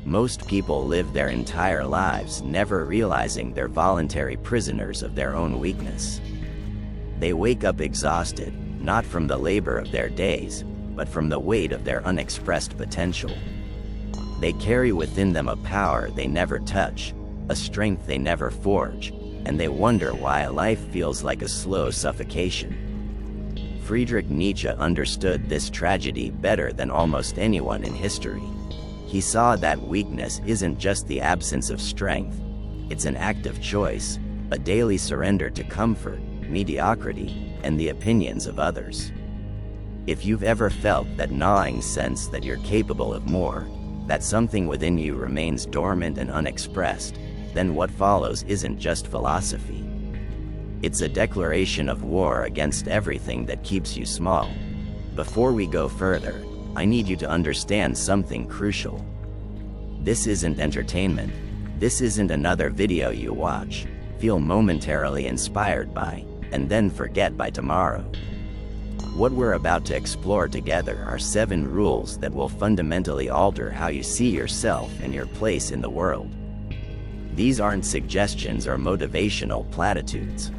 Most people live their entire lives never realizing they're voluntary prisoners of their own weakness. They wake up exhausted, not from the labor of their days, but from the weight of their unexpressed potential. They carry within them a power they never touch, a strength they never forge, and they wonder why life feels like a slow suffocation. Friedrich Nietzsche understood this tragedy better than almost anyone in history. He saw that weakness isn't just the absence of strength, it's an act of choice, a daily surrender to comfort, mediocrity, and the opinions of others. If you've ever felt that gnawing sense that you're capable of more, that something within you remains dormant and unexpressed, then what follows isn't just philosophy. It's a declaration of war against everything that keeps you small. Before we go further, I need you to understand something crucial. This isn't entertainment. This isn't another video you watch, feel momentarily inspired by, and then forget by tomorrow. What we're about to explore together are 7 rules that will fundamentally alter how you see yourself and your place in the world. These aren't suggestions or motivational platitudes.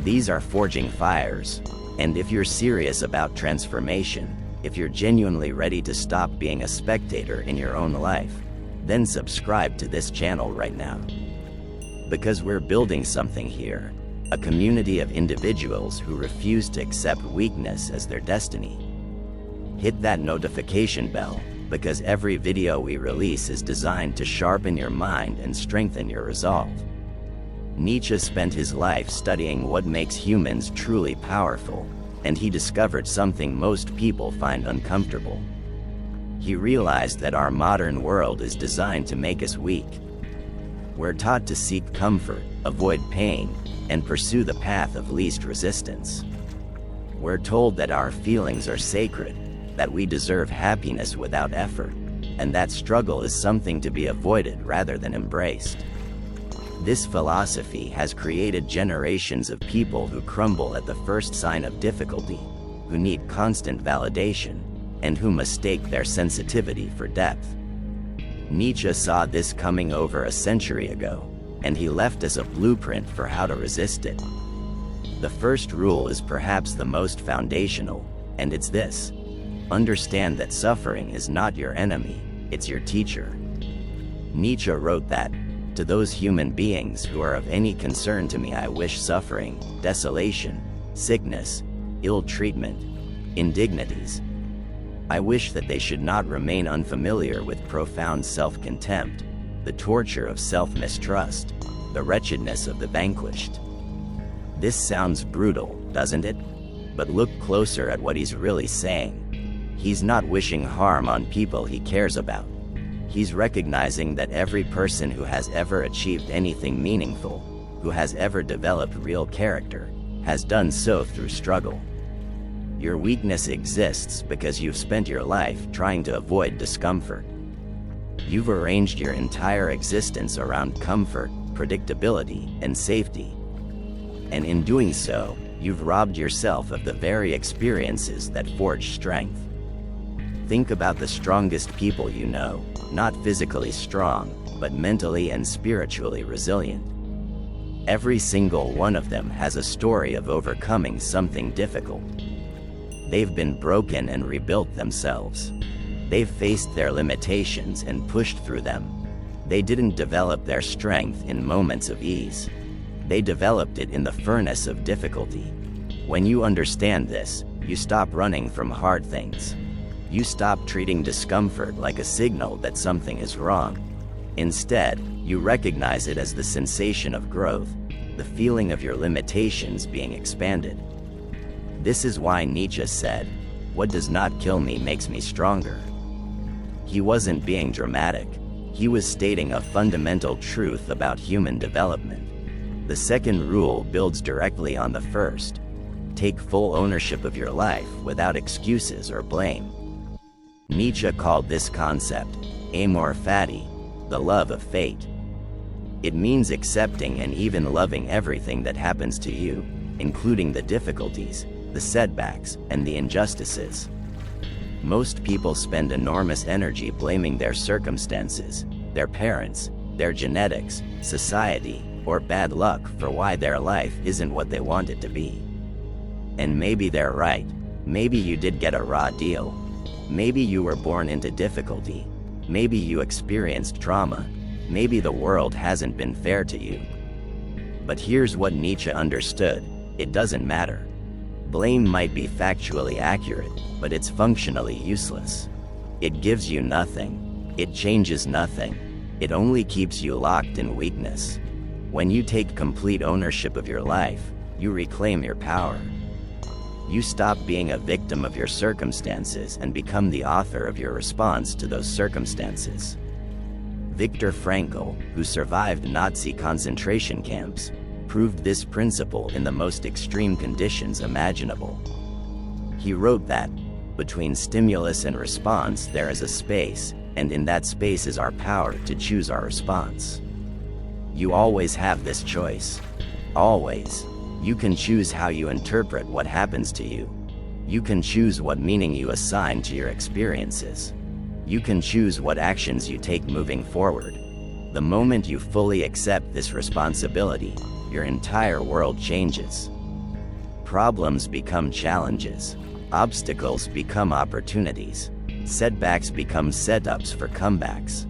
These are forging fires, and if you're serious about transformation, if you're genuinely ready to stop being a spectator in your own life, then subscribe to this channel right now. Because we're building something here, a community of individuals who refuse to accept weakness as their destiny. Hit that notification bell, because every video we release is designed to sharpen your mind and strengthen your resolve. Nietzsche spent his life studying what makes humans truly powerful, and he discovered something most people find uncomfortable. He realized that our modern world is designed to make us weak. We're taught to seek comfort, avoid pain, and pursue the path of least resistance. We're told that our feelings are sacred, that we deserve happiness without effort, and that struggle is something to be avoided rather than embraced. This philosophy has created generations of people who crumble at the first sign of difficulty, who need constant validation, and who mistake their sensitivity for depth. Nietzsche saw this coming over a century ago, and he left us a blueprint for how to resist it. The first rule is perhaps the most foundational, and it's this: understand that suffering is not your enemy, it's your teacher. Nietzsche wrote that, "To those human beings who are of any concern to me I wish suffering, desolation, sickness, ill treatment, indignities. I wish that they should not remain unfamiliar with profound self-contempt, the torture of self-mistrust, the wretchedness of the vanquished." This sounds brutal, doesn't it? But look closer at what he's really saying. He's not wishing harm on people he cares about. He's recognizing that every person who has ever achieved anything meaningful, who has ever developed real character, has done so through struggle. Your weakness exists because you've spent your life trying to avoid discomfort. You've arranged your entire existence around comfort, predictability, and safety. And in doing so, you've robbed yourself of the very experiences that forge strength. Think about the strongest people you know, not physically strong, but mentally and spiritually resilient. Every single one of them has a story of overcoming something difficult. They've been broken and rebuilt themselves. They've faced their limitations and pushed through them. They didn't develop their strength in moments of ease. They developed it in the furnace of difficulty. When you understand this, you stop running from hard things. You stop treating discomfort like a signal that something is wrong. Instead, you recognize it as the sensation of growth, the feeling of your limitations being expanded. This is why Nietzsche said, "What does not kill me makes me stronger." He wasn't being dramatic. He was stating a fundamental truth about human development. The second rule builds directly on the first. Take full ownership of your life without excuses or blame. Nietzsche called this concept amor fati, the love of fate. It means accepting and even loving everything that happens to you, including the difficulties, the setbacks, and the injustices. Most people spend enormous energy blaming their circumstances, their parents, their genetics, society, or bad luck for why their life isn't what they want it to be. And maybe they're right. Maybe you did get a raw deal. Maybe you were born into difficulty. Maybe you experienced trauma. Maybe the world hasn't been fair to you. But here's what Nietzsche understood: it doesn't matter. Blame might be factually accurate, but it's functionally useless. It gives you nothing. It changes nothing. It only keeps you locked in weakness. When you take complete ownership of your life, you reclaim your power. You stop being a victim of your circumstances and become the author of your response to those circumstances. Viktor Frankl, who survived Nazi concentration camps, proved this principle in the most extreme conditions imaginable. He wrote that, between stimulus and response there is a space, and in that space is our power to choose our response. You always have this choice. Always. You can choose how you interpret what happens to you. You can choose what meaning you assign to your experiences. You can choose what actions you take moving forward. The moment you fully accept this responsibility, your entire world changes. Problems become challenges. Obstacles become opportunities. Setbacks become setups for comebacks.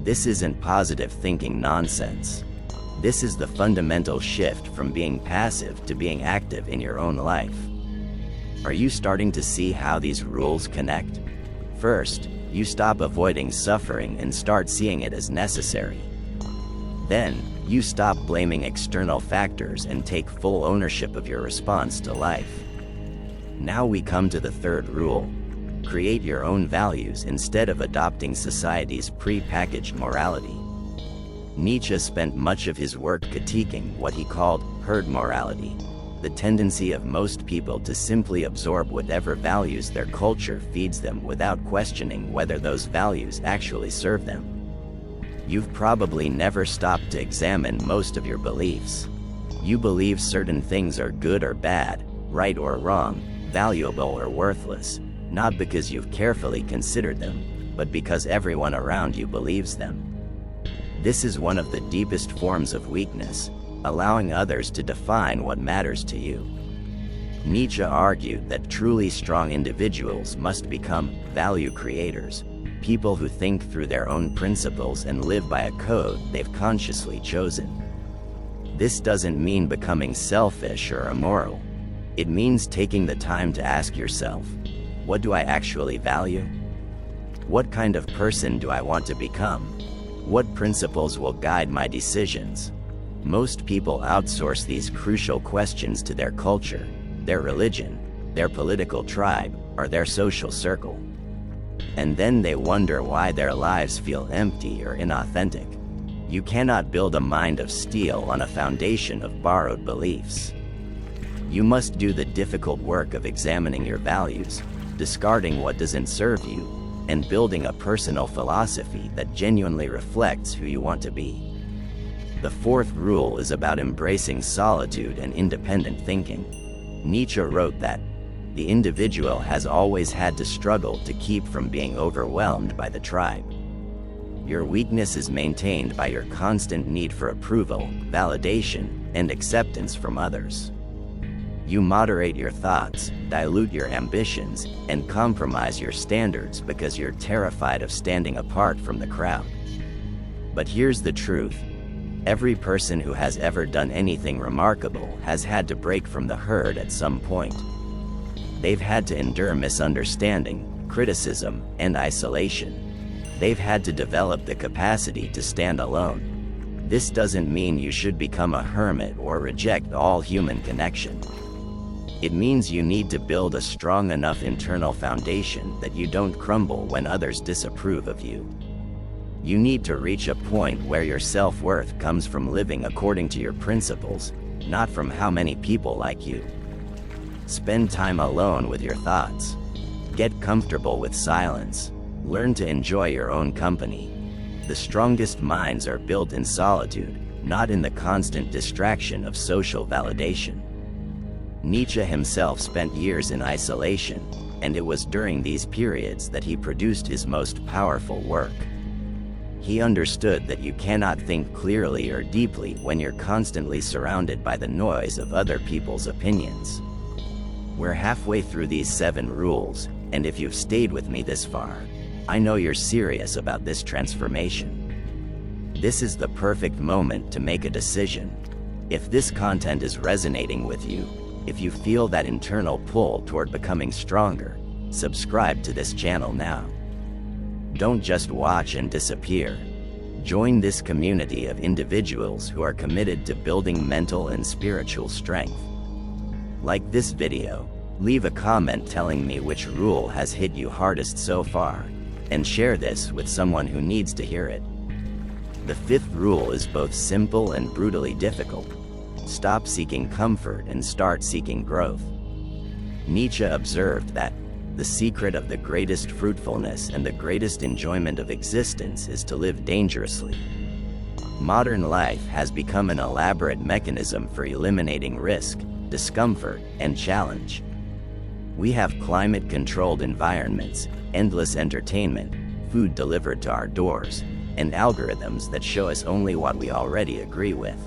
This isn't positive thinking nonsense. This is the fundamental shift from being passive to being active in your own life. Are you starting to see how these rules connect? First, you stop avoiding suffering and start seeing it as necessary. Then, you stop blaming external factors and take full ownership of your response to life. Now we come to the third rule: create your own values instead of adopting society's pre-packaged morality. Nietzsche spent much of his work critiquing what he called herd morality, the tendency of most people to simply absorb whatever values their culture feeds them without questioning whether those values actually serve them. You've probably never stopped to examine most of your beliefs. You believe certain things are good or bad, right or wrong, valuable or worthless, not because you've carefully considered them, but because everyone around you believes them. This is one of the deepest forms of weakness, allowing others to define what matters to you. Nietzsche argued that truly strong individuals must become value creators, people who think through their own principles and live by a code they've consciously chosen. This doesn't mean becoming selfish or immoral. It means taking the time to ask yourself, what do I actually value? What kind of person do I want to become? What principles will guide my decisions? Most people outsource these crucial questions to their culture, their religion, their political tribe, or their social circle. And then they wonder why their lives feel empty or inauthentic. You cannot build a mind of steel on a foundation of borrowed beliefs. You must do the difficult work of examining your values, discarding what doesn't serve you, and building a personal philosophy that genuinely reflects who you want to be. The fourth rule is about embracing solitude and independent thinking. Nietzsche wrote that, the individual has always had to struggle to keep from being overwhelmed by the tribe. Your weakness is maintained by your constant need for approval, validation, and acceptance from others. You moderate your thoughts, dilute your ambitions, and compromise your standards because you're terrified of standing apart from the crowd. But here's the truth. Every person who has ever done anything remarkable has had to break from the herd at some point. They've had to endure misunderstanding, criticism, and isolation. They've had to develop the capacity to stand alone. This doesn't mean you should become a hermit or reject all human connection. It means you need to build a strong enough internal foundation that you don't crumble when others disapprove of you. You need to reach a point where your self-worth comes from living according to your principles, not from how many people like you. Spend time alone with your thoughts. Get comfortable with silence. Learn to enjoy your own company. The strongest minds are built in solitude, not in the constant distraction of social validation. Nietzsche himself spent years in isolation, and it was during these periods that he produced his most powerful work. He understood that you cannot think clearly or deeply when you're constantly surrounded by the noise of other people's opinions. We're halfway through these 7 rules, and if you've stayed with me this far, I know you're serious about this transformation. This is the perfect moment to make a decision. If this content is resonating with you, if you feel that internal pull toward becoming stronger, subscribe to this channel now. Don't just watch and disappear. Join this community of individuals who are committed to building mental and spiritual strength. Like this video, leave a comment telling me which rule has hit you hardest so far, and share this with someone who needs to hear it. The 5th rule is both simple and brutally difficult. Stop seeking comfort and start seeking growth. Nietzsche observed that the secret of the greatest fruitfulness and the greatest enjoyment of existence is to live dangerously. Modern life has become an elaborate mechanism for eliminating risk, discomfort, and challenge. We have climate-controlled environments, endless entertainment, food delivered to our doors, and algorithms that show us only what we already agree with.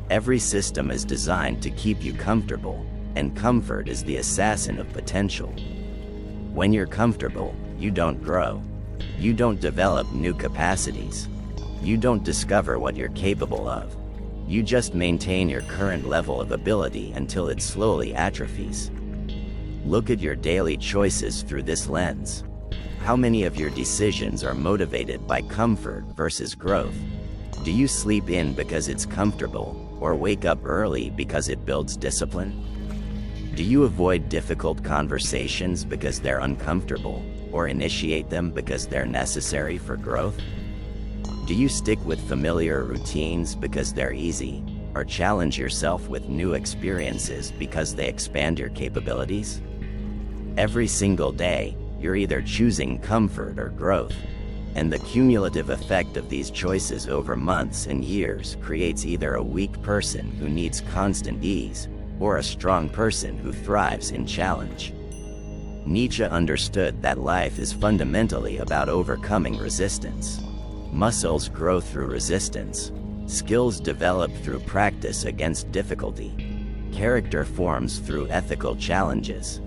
Every system is designed to keep you comfortable, and comfort is the assassin of potential. When you're comfortable, you don't grow. You don't develop new capacities. You don't discover what you're capable of. You just maintain your current level of ability until it slowly atrophies. Look at your daily choices through this lens. How many of your decisions are motivated by comfort versus growth? Do you sleep in because it's comfortable, or wake up early because it builds discipline? Do you avoid difficult conversations because they're uncomfortable, or initiate them because they're necessary for growth? Do you stick with familiar routines because they're easy, or challenge yourself with new experiences because they expand your capabilities? Every single day, you're either choosing comfort or growth, and the cumulative effect of these choices over months and years creates either a weak person who needs constant ease, or a strong person who thrives in challenge. Nietzsche understood that life is fundamentally about overcoming resistance. Muscles grow through resistance. Skills develop through practice against difficulty. Character forms through ethical challenges.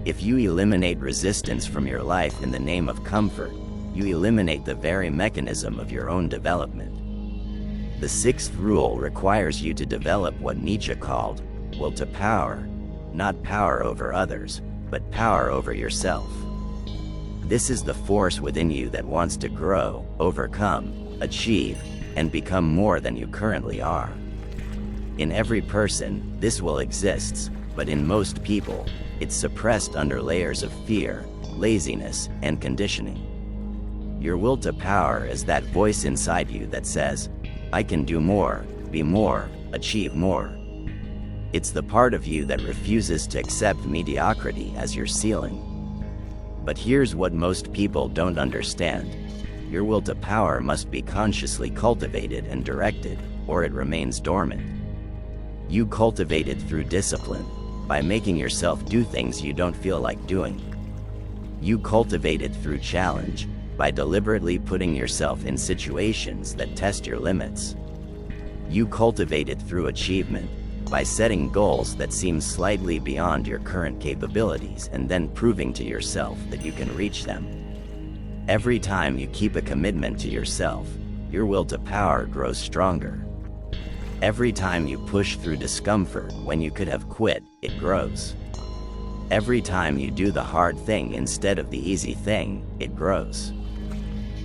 If you eliminate resistance from your life in the name of comfort, you eliminate the very mechanism of your own development. The 6th rule requires you to develop what Nietzsche called will to power, not power over others, but power over yourself. This is the force within you that wants to grow, overcome, achieve, and become more than you currently are. In every person, this will exists, but in most people, it's suppressed under layers of fear, laziness, and conditioning. Your will to power is that voice inside you that says, I can do more, be more, achieve more. It's the part of you that refuses to accept mediocrity as your ceiling. But here's what most people don't understand. Your will to power must be consciously cultivated and directed, or it remains dormant. You cultivate it through discipline, by making yourself do things you don't feel like doing. You cultivate it through challenge, by deliberately putting yourself in situations that test your limits. You cultivate it through achievement, by setting goals that seem slightly beyond your current capabilities and then proving to yourself that you can reach them. Every time you keep a commitment to yourself, your will to power grows stronger. Every time you push through discomfort when you could have quit, it grows. Every time you do the hard thing instead of the easy thing, it grows.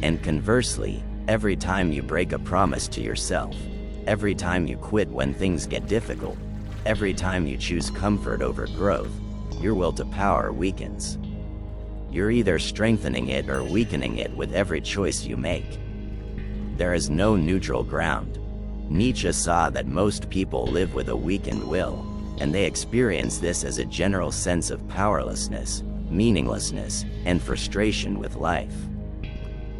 And conversely, every time you break a promise to yourself, every time you quit when things get difficult, every time you choose comfort over growth, your will to power weakens. You're either strengthening it or weakening it with every choice you make. There is no neutral ground. Nietzsche saw that most people live with a weakened will, and they experience this as a general sense of powerlessness, meaninglessness, and frustration with life.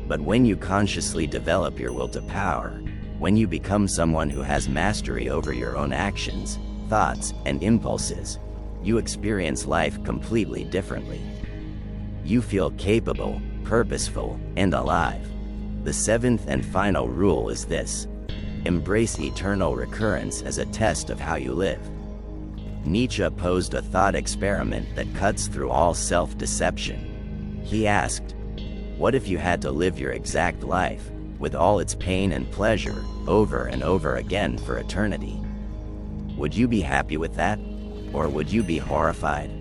But when you consciously develop your will to power, when you become someone who has mastery over your own actions, thoughts, and impulses, you experience life completely differently. You feel capable, purposeful, and alive. The seventh and final rule is this: embrace eternal recurrence as a test of how you live. Nietzsche posed a thought experiment that cuts through all self-deception. He asked, what if you had to live your exact life, with all its pain and pleasure, over and over again for eternity? Would you be happy with that? Or would you be horrified?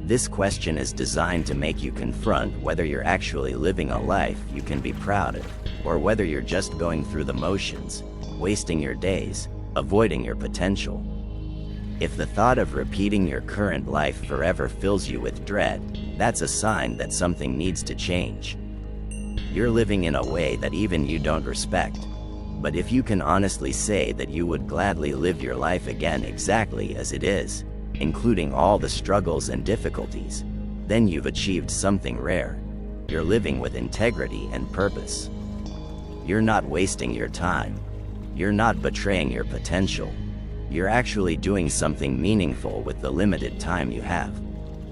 This question is designed to make you confront whether you're actually living a life you can be proud of, or whether you're just going through the motions, wasting your days, avoiding your potential. If the thought of repeating your current life forever fills you with dread, that's a sign that something needs to change. You're living in a way that even you don't respect. But if you can honestly say that you would gladly live your life again exactly as it is, including all the struggles and difficulties, then you've achieved something rare. You're living with integrity and purpose. You're not wasting your time. You're not betraying your potential. You're actually doing something meaningful with the limited time you have.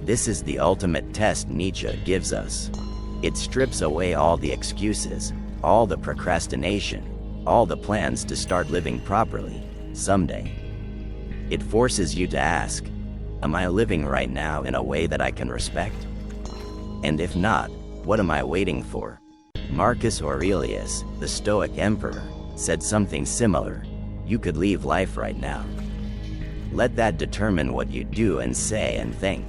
This is the ultimate test Nietzsche gives us. It strips away all the excuses, all the procrastination, all the plans to start living properly, someday. It forces you to ask, am I living right now in a way that I can respect? And if not, what am I waiting for? Marcus Aurelius, the Stoic emperor, said something similar: you could leave life right now. Let that determine what you do and say and think.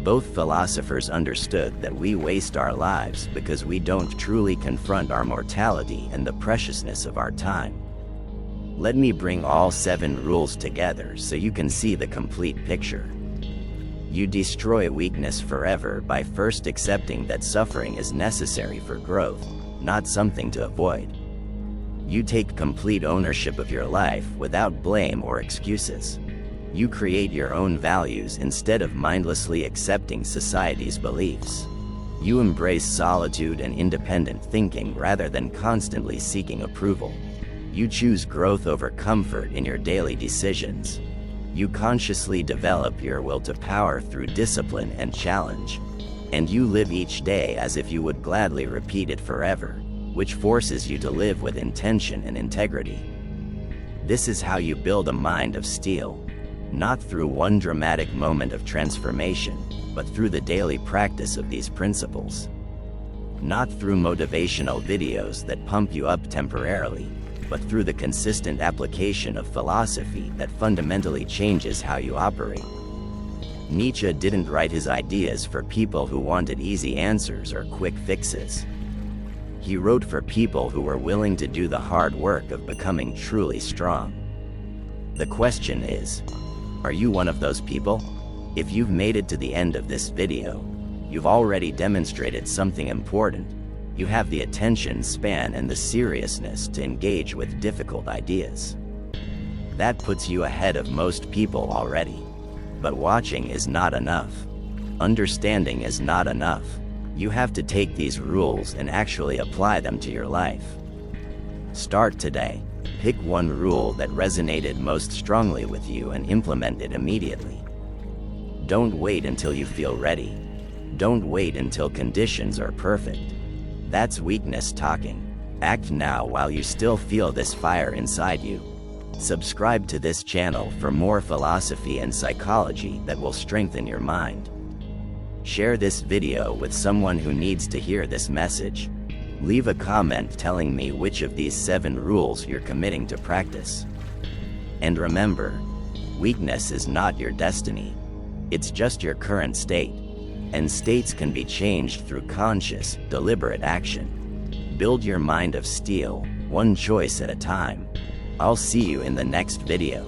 Both philosophers understood that we waste our lives because we don't truly confront our mortality and the preciousness of our time. Let me bring all 7 rules together so you can see the complete picture. You destroy weakness forever by first accepting that suffering is necessary for growth, not something to avoid. You take complete ownership of your life without blame or excuses. You create your own values instead of mindlessly accepting society's beliefs. You embrace solitude and independent thinking rather than constantly seeking approval. You choose growth over comfort in your daily decisions. You consciously develop your will to power through discipline and challenge. And you live each day as if you would gladly repeat it forever, which forces you to live with intention and integrity. This is how you build a mind of steel. Not through one dramatic moment of transformation, but through the daily practice of these principles. Not through motivational videos that pump you up temporarily, but through the consistent application of philosophy that fundamentally changes how you operate. Nietzsche didn't write his ideas for people who wanted easy answers or quick fixes. He wrote for people who were willing to do the hard work of becoming truly strong. The question is, are you one of those people? If you've made it to the end of this video, you've already demonstrated something important. You have the attention span and the seriousness to engage with difficult ideas. That puts you ahead of most people already. But watching is not enough. Understanding is not enough. You have to take these rules and actually apply them to your life. Start today. Pick one rule that resonated most strongly with you and implement it immediately. Don't wait until you feel ready. Don't wait until conditions are perfect. That's weakness talking. Act now while you still feel this fire inside you. Subscribe to this channel for more philosophy and psychology that will strengthen your mind. Share this video with someone who needs to hear this message. Leave a comment telling me which of these 7 rules you're committing to practice. And remember, weakness is not your destiny. It's just your current state. And states can be changed through conscious, deliberate action. Build your mind of steel, one choice at a time. I'll see you in the next video.